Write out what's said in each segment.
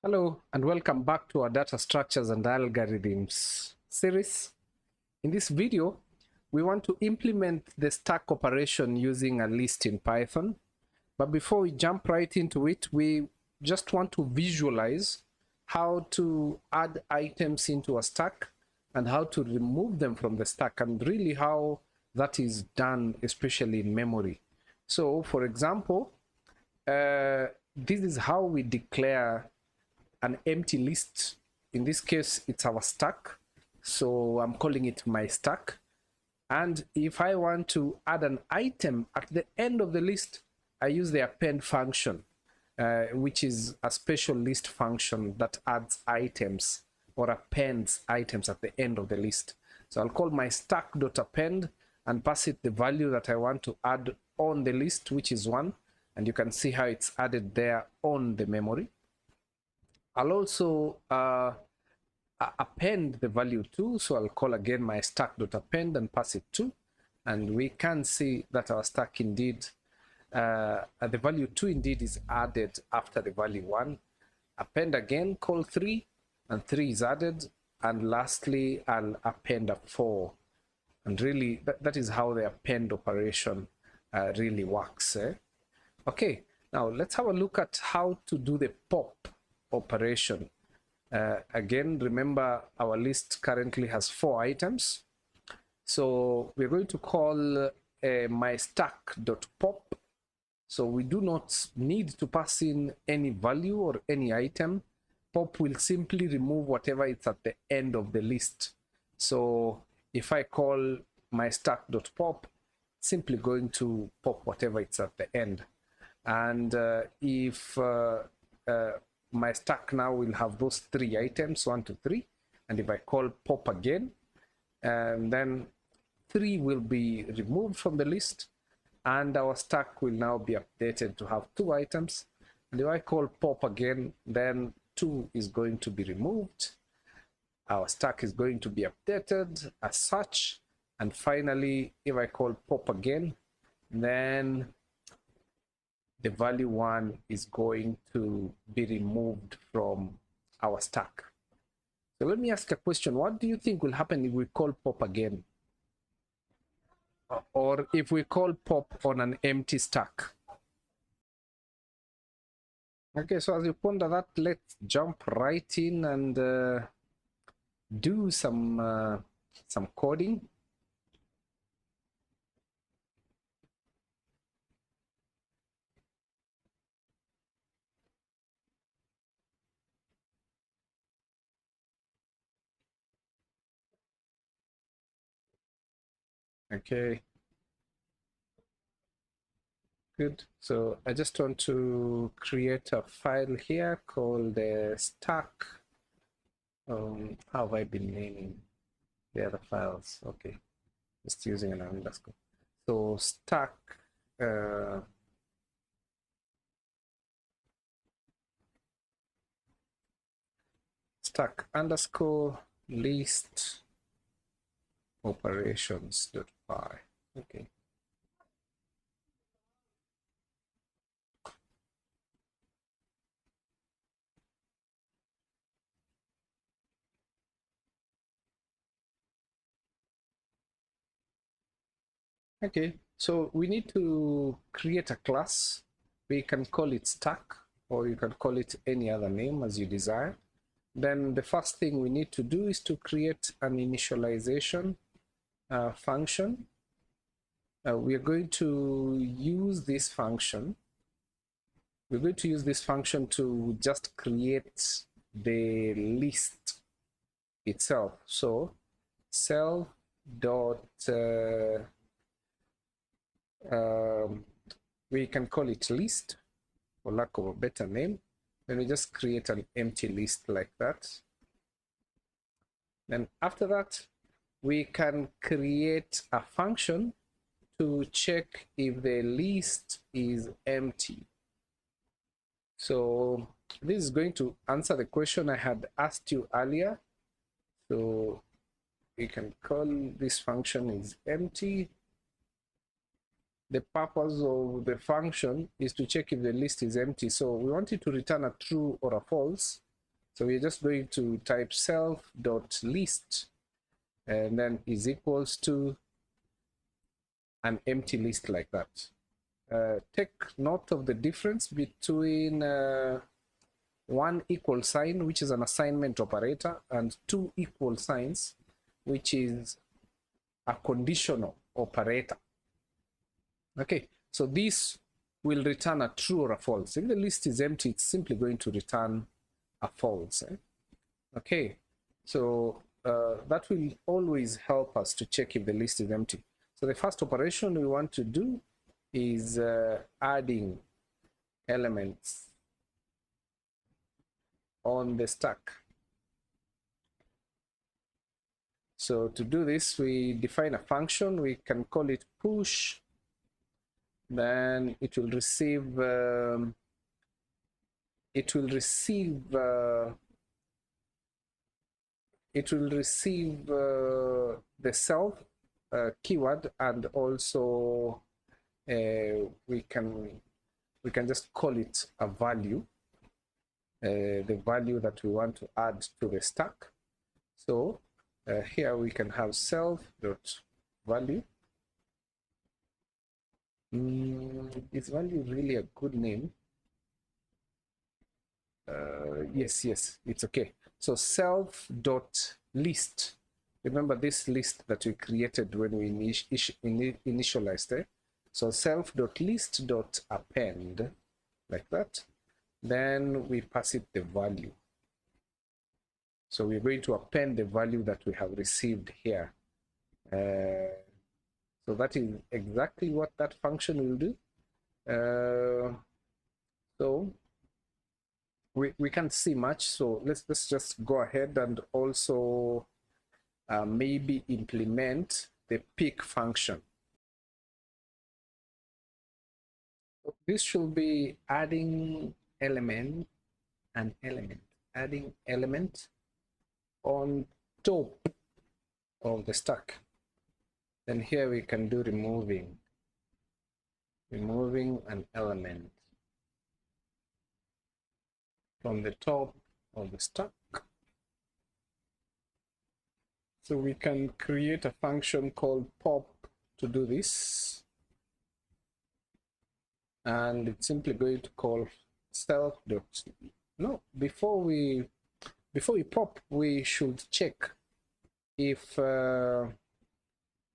Hello and welcome back to our data structures and algorithms series. In this video, we want to implement the stack operation using a list in Python. But before we jump right into it, we just want to visualize how to add items into a stack and how to remove them from the stack, and really how that is done, especially in memory. So for example, this is how we declare an empty list. In this case, it's our stack. So I'm calling it my stack. And if I want to add an item at the end of the list, I use the append function, which is a special list function that adds items or appends items at the end of the list. So I'll call my stack.append and pass it the value that I want to add on the list, which is 1. And you can see how it's added there on the memory. I'll also append the value 2. So I'll call again my stack.append and pass it 2. And we can see that our stack indeed, the value 2 indeed is added after the value 1. Append again, call 3, and 3 is added. And lastly, I'll append a 4. And really, that is how the append operation really works. Okay, now let's have a look at how to do the pop operation. Again, remember our list currently has 4 items. So we're going to call my stack.pop. So we do not need to pass in any value or any item. Pop will simply remove whatever is at the end of the list. So if I call my stack.pop, simply going to pop whatever it's at the end. And if my stack now will have those 3 items, 1 to 3, and if I call pop again, and then 3 will be removed from the list, and our stack will now be updated to have 2 items. And if I call pop again, then 2 is going to be removed. Our stack is going to be updated as such. And finally, if I call pop again, then the value 1 is going to be removed from our stack. So let me ask a question. What do you think will happen if we call pop again? Or if we call pop on an empty stack? Okay, so as you ponder that, let's jump right in and do some coding. Okay. Good. So I just want to create a file here called the stack. How have I been naming the other files? Okay, just using an underscore. So stack stack underscore list operations.py. Okay. Okay, so we need to create a class. We can call it stack, or you can call it any other name as you desire. Then the first thing we need to do is to create an initialization function. We are going to use this function. We're going to use this function to just create the list itself. So self dot we can call it list for lack of a better name. Then we just create an empty list like that. Then after that, we can create a function to check if the list is empty. So this is going to answer the question I had asked you earlier. So we can call this function is empty. The purpose of the function is to check if the list is empty. So we want it to return a true or a false. So we're just going to type self.list and then is equals to an empty list like that. Take note of the difference between one equal sign, which is an assignment operator, and two equal signs, which is a conditional operator. Okay, so this will return a true or a false. If the list is empty, it's simply going to return a false. Okay, so that will always help us to check if the list is empty. So the first operation we want to do is adding elements on the stack. So to do this, we define a function. We can call it push. Then it will receive the self keyword, and also we can just call it a value, the value that we want to add to the stack. So here we can have self.value. Is value really a good name? Yes, it's okay. So self.list. Remember this list that we created when we initialized it. So self.list.append, like that. Then we pass it the value. So we're going to append the value that we have received here. So that is exactly what that function will do. So we can't see much, so let's just go ahead and also maybe implement the pick function. This should be adding adding element on top of the stack. Then here we can do removing an element from the top of the stack. So we can create a function called pop to do this, and it's simply going to call before we pop, we should check if the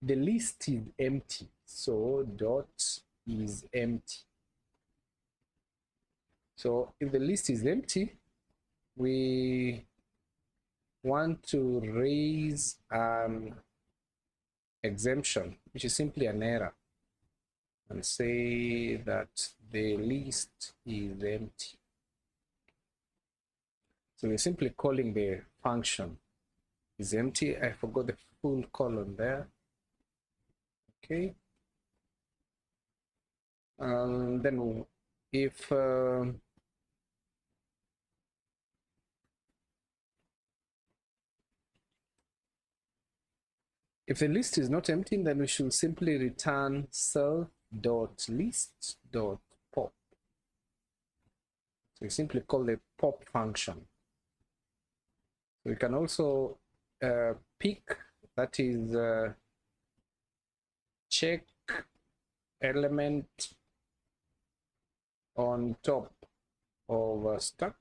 list is empty. So dot is empty. So if the list is empty, we want to raise an exemption, which is simply an error, and say that the list is empty. So we're simply calling the function is empty. I forgot the full colon there. Okay. And then if the list is not empty, then we should simply return self.list.pop. So we simply call the pop function. We can also pick, that is check element on top of a stack.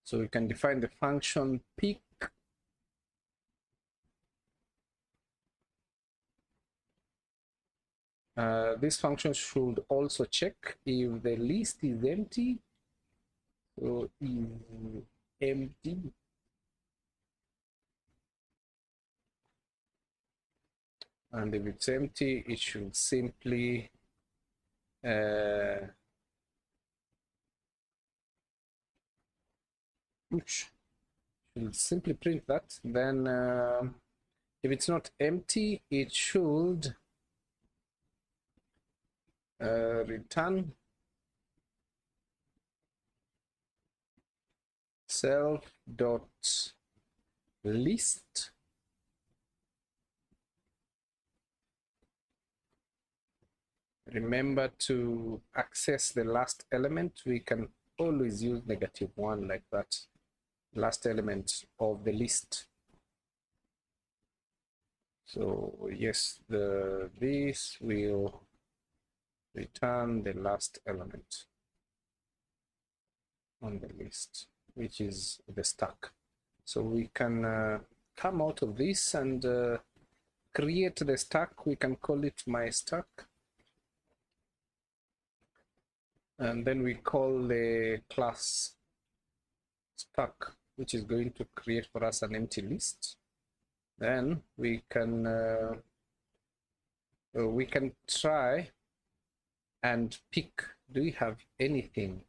So we can define the function pick this function should also check if the list is empty. So is empty. And if it's empty, it should simply print that. Then if it's not empty, it should return self.list remember to access the last element. We can always use -1 like that, last element of the list. So yes, this will return the last element on the list, which is the stack. So we can come out of this and create the stack. We can call it my stack. And then we call the class stack, which is going to create for us an empty list. Then we can try and pick, do we have anything?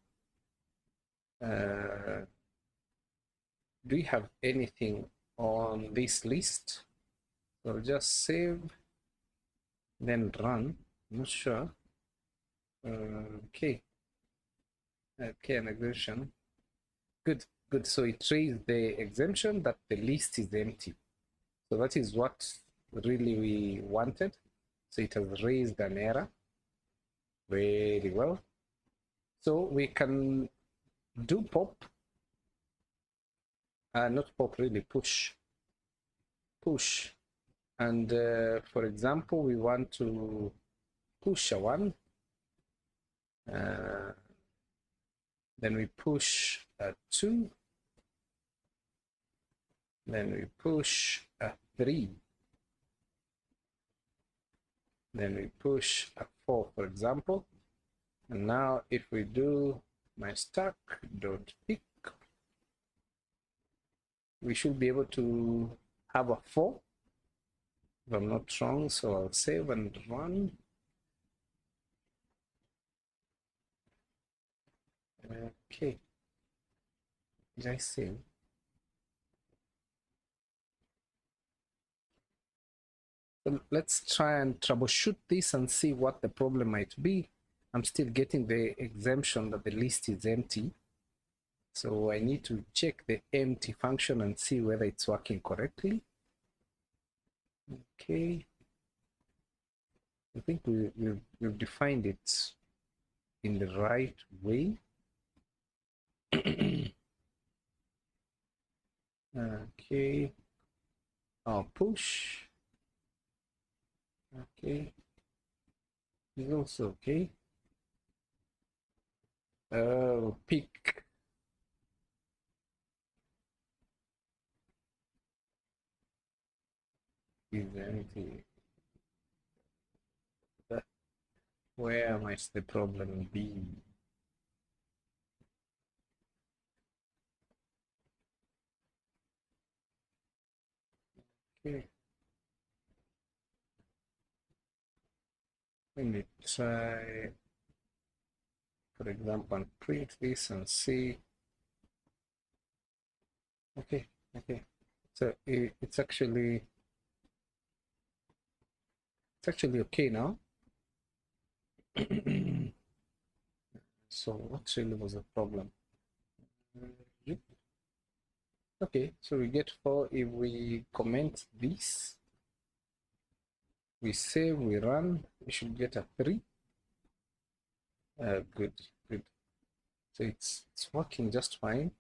Do we have anything on this list? So just save, then run. I'm not sure. Okay, an exemption. Good. So it raised the exemption that the list is empty. So that is what really we wanted. So it has raised an error. Very well. So we can do pop, not pop, really push. And for example, we want to push a 1. Then we push a 2. Then we push a 3. Then we push a 4, for example. And now if we do my stack dot pick, we should be able to have a 4, if I'm not wrong. So I'll save and run. Okay, did I save? So let's try and troubleshoot this and see what the problem might be. I'm still getting the exemption that the list is empty. So I need to check the empty function and see whether it's working correctly. Okay. I think we've defined it in the right way. Okay. I'll push. Okay. Is also okay. Pick. Is empty. Where might the problem be? Okay. Let me try, for example, and print this and see. Okay. So it's actually okay now. So what really was the problem? Okay, so we get 4. If we comment this, we save, we run, we should get a 3. Good. So it's working just fine.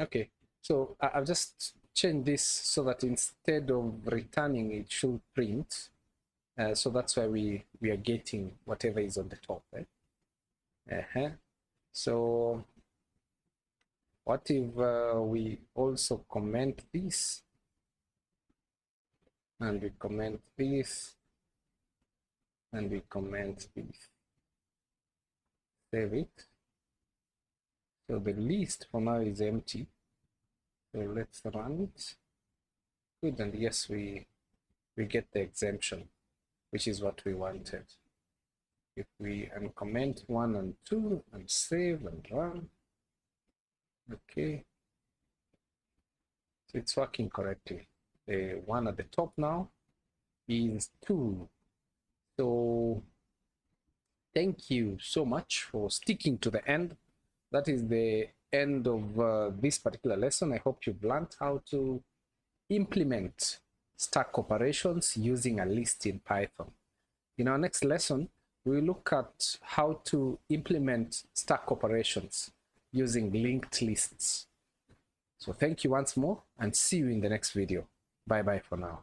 Okay, so I've just changed this so that instead of returning, it should print. So that's why we are getting whatever is on the top, right? So what if we also comment this, and we comment this, and we comment this? Save it. So the list for now is empty. So let's run it. Good, and yes, we get the exemption, which is what we wanted. If we uncomment 1 and 2 and save and run, okay, so it's working correctly. The one at the top now is 2. So thank you so much for sticking to the end. That is the end of this particular lesson. I hope you've learned how to implement stack operations using a list in Python. In our next lesson, we will look at how to implement stack operations using linked lists. So thank you once more and see you in the next video. Bye bye for now.